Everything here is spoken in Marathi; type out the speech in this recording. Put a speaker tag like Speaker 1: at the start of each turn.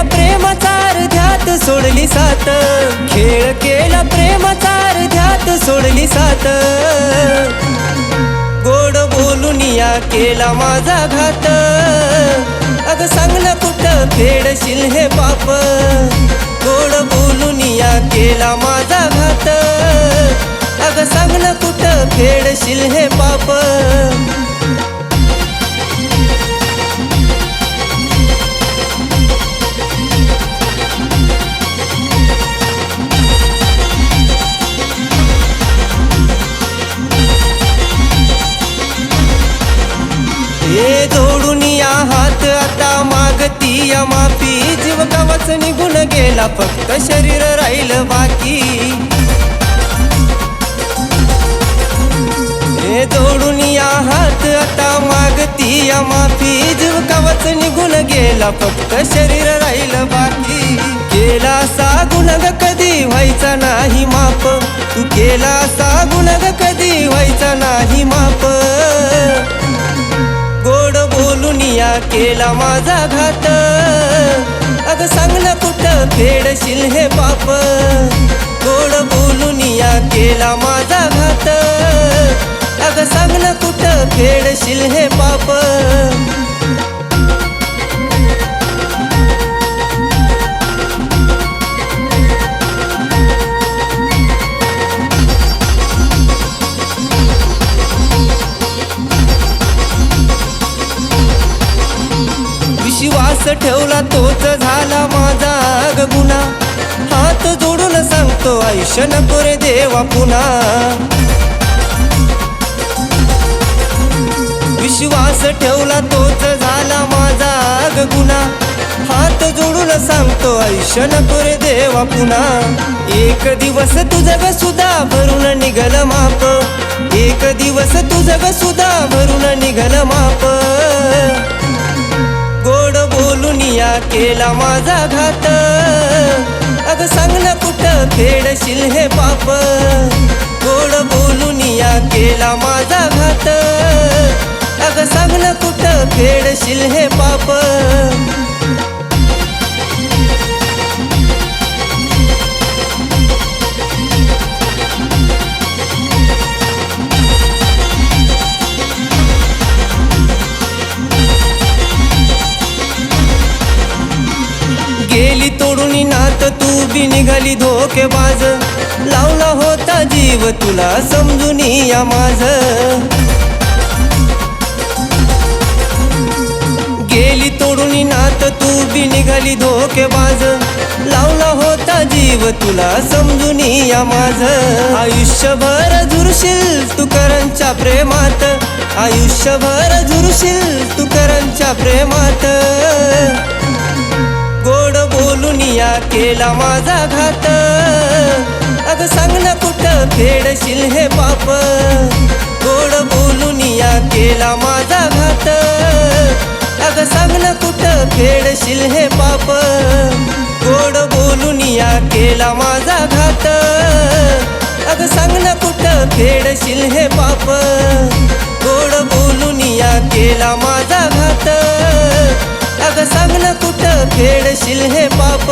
Speaker 1: प्रेमाचा अर्ध्यात सोडली साथ, खेळ केला प्रेमाचा अर्ध्यात सोडली साथ. गोड बोलून या केला माझा घात, अग सांग ना कुठं फेडशील हे पाप. गोड बोलून या केला माझा घात, अग सांग ना कुठं फेडशील हे पाप. हे जोडून या हात आता मागती या माफी, जीव गावाच निघून गेला फक्त शरीर राहिलं बाकी. हे जोडून या हात आता मागती या माफी, जीव गावाच निघून गेला फक्त शरीर राहिलं बाकी. केला असा गुन्हा कधी व्हायचा नाही माफ, तू केला असा गुन्हा कधी व्हायचा नाही माफ. गोड बोलून या केला माझा घात, अग सांग ना कुठं फेडशील हे पाप. गोड बोलून या केला माझा घात, अग सांग ना कुठं फेडशील हे पाप. विश्वास ठेवला तोच झाला माझा ग गुन्हा, हात जोडून सांगतो आयुष्य नको रे देवा पुन्हा. विश्वास ठेवला तोच झाला माझा ग गुन्हा, हात जोडून सांगतो आयुष्य नको रे देवा पुन्हा. एक दिवस तुझं ग सुद्धा भरून निघल माप, एक दिवस तुझं ग सुद्धा भरून निघल माप. गोड बोलून या केला माझा घात, अग सांग ना कुठं फेडशील हे पाप. गोड बोलून या केला माझा घात, अग सांग ना कुठं फेडशील हे पाप. गेली तोडून नात तू बी निघाली धोकेबाज, लावला होता जीव तुला समजून या माझ. गेली तोडून नात तू बी निघाली धोकेबाज, लावला होता जीव तुला समजून या माझ. आयुष्यभर झुरशील तू करंच्या प्रेमात, आयुष्यभर झुरशील तू करंच्या प्रेमात. गोड बोलून या केला माझा घात, अग सांग ना कुठं फेडशील हे पाप. गोड बोलून या केला माझा घात, अग सांग ना कुठं फेडशील हे पाप. गोड बोलून या केला माझा घात, अग सांग ना कुठं फेडशील हे पाप. गोड बोलून या केला माझा घात, अग सांग ना कुठं फेडशील हे पाप.